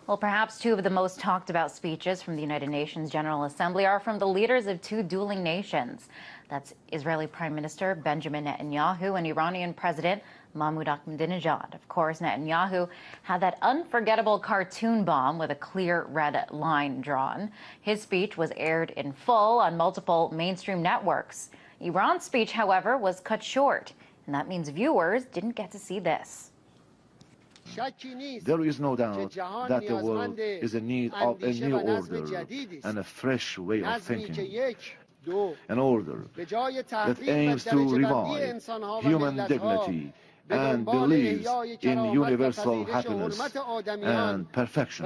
Well, perhaps two of the most talked about speeches from the United Nations General Assembly are from the leaders of two dueling nations. That's Israeli Prime Minister Benjamin Netanyahu and Iranian President Mahmoud Ahmadinejad. Of course, Netanyahu had that unforgettable cartoon bomb with a clear red line drawn. His speech was aired in full on multiple mainstream networks. Iran's speech, however, was cut short, and that means viewers didn't get to see this. There is no doubt that the world is in need of a new order and a fresh way of thinking. An order that aims to revive human dignity and believes in universal happiness and perfection.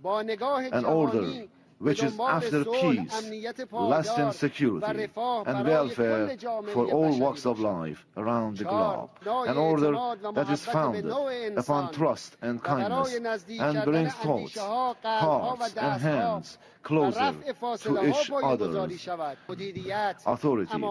An order which is after peace, lasting security and welfare for all walks of life around the globe. An order that is founded upon trust and kindness and brings thoughts, hearts and hands closer to each other's. Authority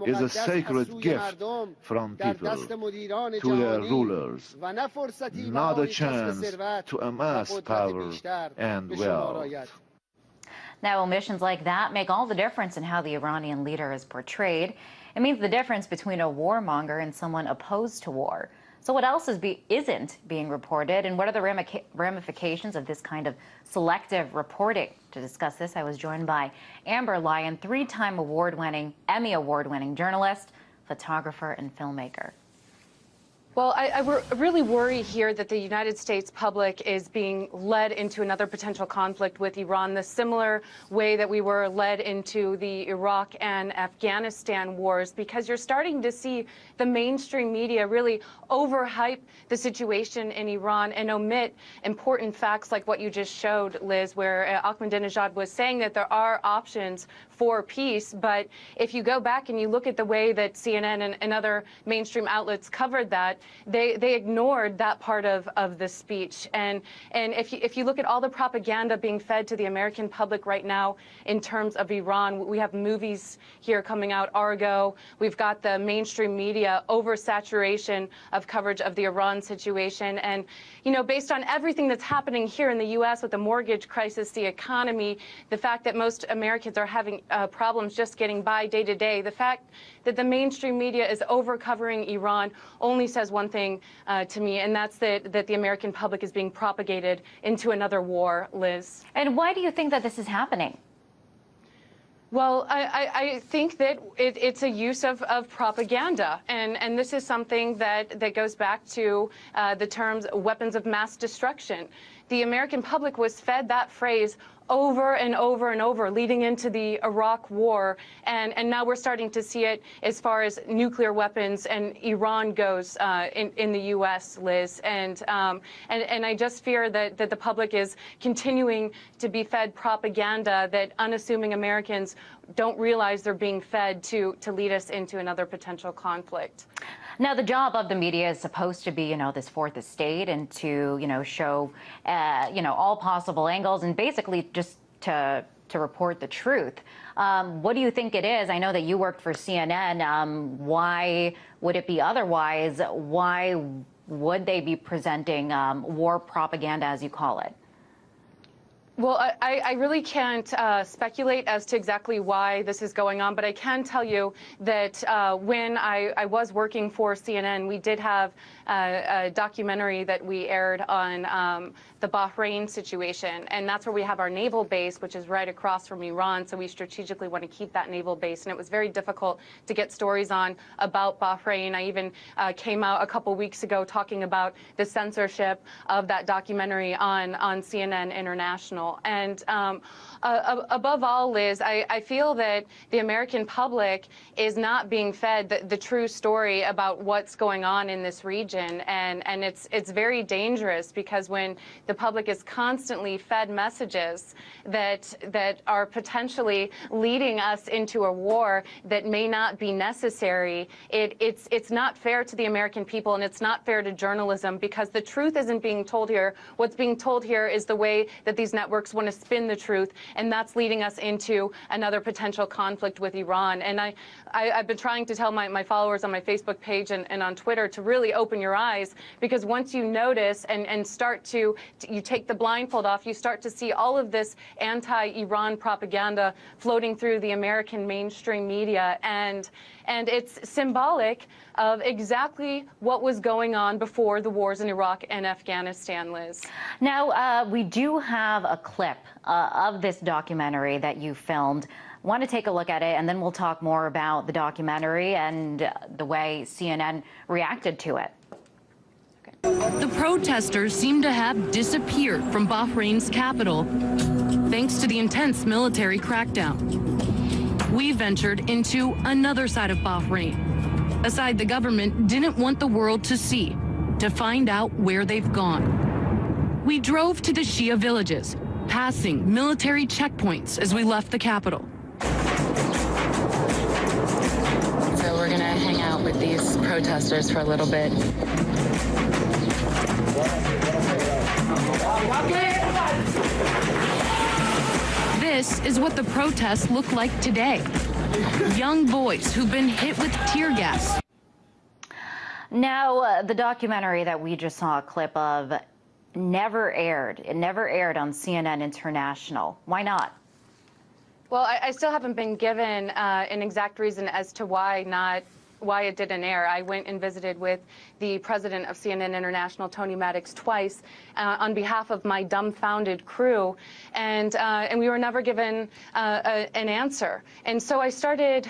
is a sacred gift from people to their rulers, not a chance to amass power and wealth. Now, omissions like that make all the difference in how the Iranian leader is portrayed. It means the difference between a warmonger and someone opposed to war. So what else isn't being reported, and what are the ramifications of this kind of selective reporting? To discuss this, I was joined by Amber Lyon, three-time Emmy Award-winning journalist, photographer, and filmmaker. Well, I really worry here that the United States public is being led into another potential conflict with Iran, the similar way that we were led into the Iraq and Afghanistan wars, because you're starting to see the mainstream media really overhype the situation in Iran and omit important facts like what you just showed, Liz, where Ahmadinejad was saying that there are options for peace. But if you go back and you look at the way that CNN and other mainstream outlets covered that, they ignored that part of the speech. And if you look at all the propaganda being fed to the American public right now in terms of Iran, we have movies here coming out, Argo. We've got the mainstream media oversaturation of coverage of the Iran situation. And, you know, based on everything that's happening here in the U.S. with the mortgage crisis, the economy, the fact that most Americans are having problems just getting by day to day, the fact that the mainstream media is over-covering Iran only says one thing to me, and that's that the American public is being propagated into another war, Liz. And why do you think that this is happening? Well, I think that it's a use of propaganda, and this is something that goes back to the terms weapons of mass destruction. The American public was fed that phrase over and over and over leading into the Iraq war, and now we're starting to see it as far as nuclear weapons and Iran goes in the U.S., Liz, and I just fear that the public is continuing to be fed propaganda that unassuming Americans don't realize they're being fed to lead us into another potential conflict. Now, the job of the media is supposed to be, this fourth estate and to, show, all possible angles and basically just to report the truth. What do you think it is? I know that you worked for CNN. Why would it be otherwise? Why would they be presenting war propaganda, as you call it? Well, I really can't speculate as to exactly why this is going on, but I can tell you that when I was working for CNN, we did have a documentary that we aired on the Bahrain situation, and that's where we have our naval base, which is right across from Iran, so we strategically want to keep that naval base, and it was very difficult to get stories on about Bahrain. I even came out a couple weeks ago talking about the censorship of that documentary on CNN International. And above all, Liz, I feel that the American public is not being fed the true story about what's going on in this region, and it's very dangerous, because when the public is constantly fed messages that are potentially leading us into a war that may not be necessary, it's not fair to the American people, and it's not fair to journalism, because the truth isn't being told here. What's being told here is the way that these networks networks want to spin the truth, and that's leading us into another potential conflict with Iran. And I've been trying to tell my followers on my Facebook page and on Twitter to really open your eyes, because once you notice and start to, you take the blindfold off, you start to see all of this anti-Iran propaganda floating through the American mainstream media, and it's symbolic of exactly what was going on before the wars in Iraq and Afghanistan, Liz. Now, we do have a clip of this documentary that you filmed. Want to take a look at it, and then we'll talk more about the documentary and the way CNN reacted to it. The protesters seem to have disappeared from Bahrain's capital, thanks to the intense military crackdown. We ventured into another side of Bahrain, a side the government didn't want the world to see, to find out where they've gone. We drove to the Shia villages, passing military checkpoints as we left the capital. So we're gonna hang out with these protesters for a little bit. This is what the protests look like today. Young boys who've been hit with tear gas. Now, the documentary that we just saw a clip of never aired. It never aired on CNN International. Why not? Well, I still haven't been given an exact reason as to why it didn't air. I went and visited with the president of CNN International, Tony Maddox, twice on behalf of my dumbfounded crew, and we were never given an answer. And so I started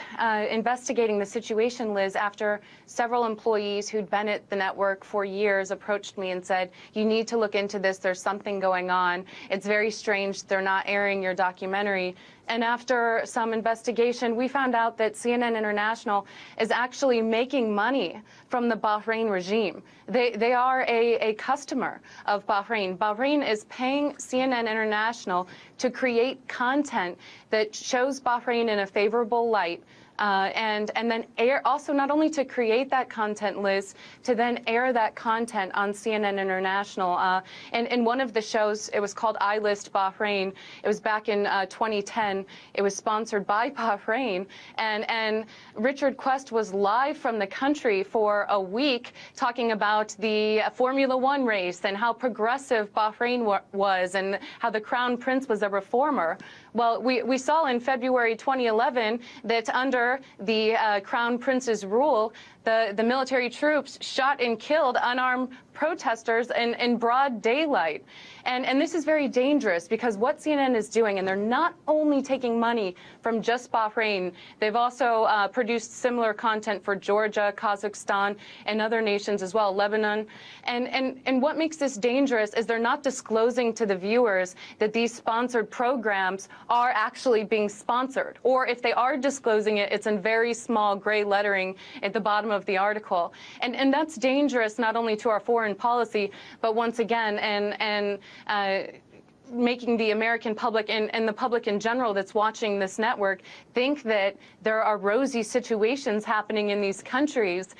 investigating the situation, Liz, after several employees who'd been at the network for years approached me and said, you need to look into this, there's something going on. It's very strange they're not airing your documentary. And after some investigation, we found out that CNN International is actually making money from the Bahrain regime. They are a customer of Bahrain. Bahrain is paying CNN International to create content that shows Bahrain in a favorable light, and then air, also not only to create that content, Liz, to then air that content on CNN International. And in one of the shows, it was called I List Bahrain. It was back in 2010. It was sponsored by Bahrain. And Richard Quest was live from the country for a week talking about the Formula One race and how progressive Bahrain was and how the Crown Prince was a reformer. Well, we saw in February 2011 that under the Crown Prince's rule, the military troops shot and killed unarmed protesters in broad daylight. And this is very dangerous, because what CNN is doing, and they're not only taking money from just Bahrain, they've also produced similar content for Georgia, Kazakhstan, and other nations as well, Lebanon. And what makes this dangerous is they're not disclosing to the viewers that these sponsored programs are actually being sponsored. Or if they are disclosing it, it's in very small gray lettering at the bottom of the article. And that's dangerous not only to our foreign policy, but once again, making the American public and the public in general that's watching this network think that there are rosy situations happening in these countries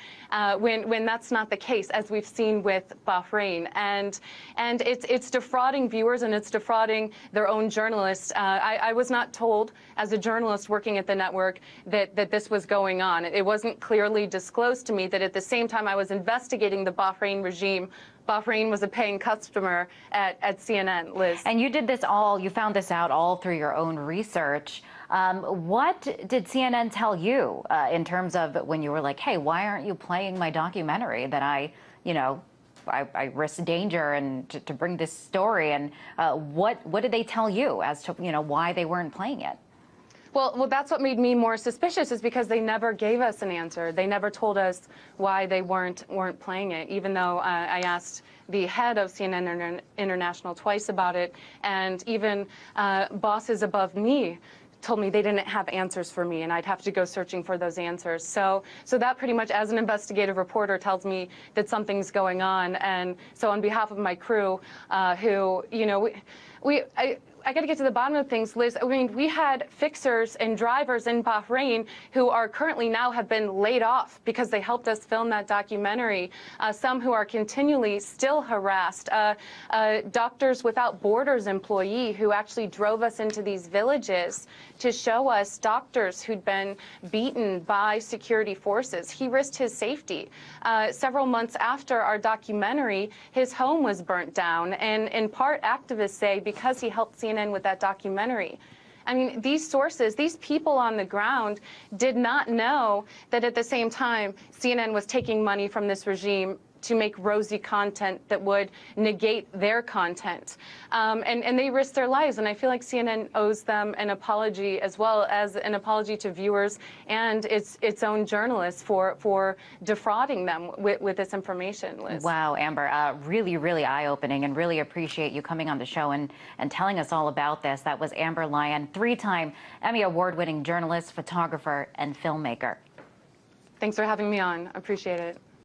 when that's not the case, as we've seen with Bahrain. And it's defrauding viewers, and it's defrauding their own journalists. I was not told, as a journalist working at the network, that this was going on. It wasn't clearly disclosed to me that at the same time I was investigating the Bahrain regime, Bahrain was a paying customer at CNN, Liz. And you did this all, you found this out all through your own research. What did CNN tell you in terms of when you were like, hey, why aren't you playing my documentary that I risk danger and to bring this story? And what did they tell you as to, why they weren't playing it? Well, that's what made me more suspicious, is because they never gave us an answer. They never told us why they weren't playing it, even though I asked the head of CNN International twice about it, and even bosses above me told me they didn't have answers for me, and I'd have to go searching for those answers. So that pretty much, as an investigative reporter, tells me that something's going on. And so on behalf of my crew, who, I got to get to the bottom of things, Liz. I mean, we had fixers and drivers in Bahrain who are currently now have been laid off because they helped us film that documentary. Some who are continually still harassed. Doctors Without Borders employee who actually drove us into these villages to show us doctors who'd been beaten by security forces. He risked his safety. Several months after our documentary, his home was burnt down, and in part activists say because he helped CNN with that documentary. I mean, these sources, these people on the ground did not know that at the same time CNN was taking money from this regime to make rosy content that would negate their content. And they risked their lives. And I feel like CNN owes them an apology, as well as an apology to viewers and its own journalists for defrauding them with this information, Liz. Wow, Amber, really, really eye-opening, and really appreciate you coming on the show and telling us all about this. That was Amber Lyon, 3-time Emmy Award-winning journalist, photographer, and filmmaker. Thanks for having me on. Appreciate it.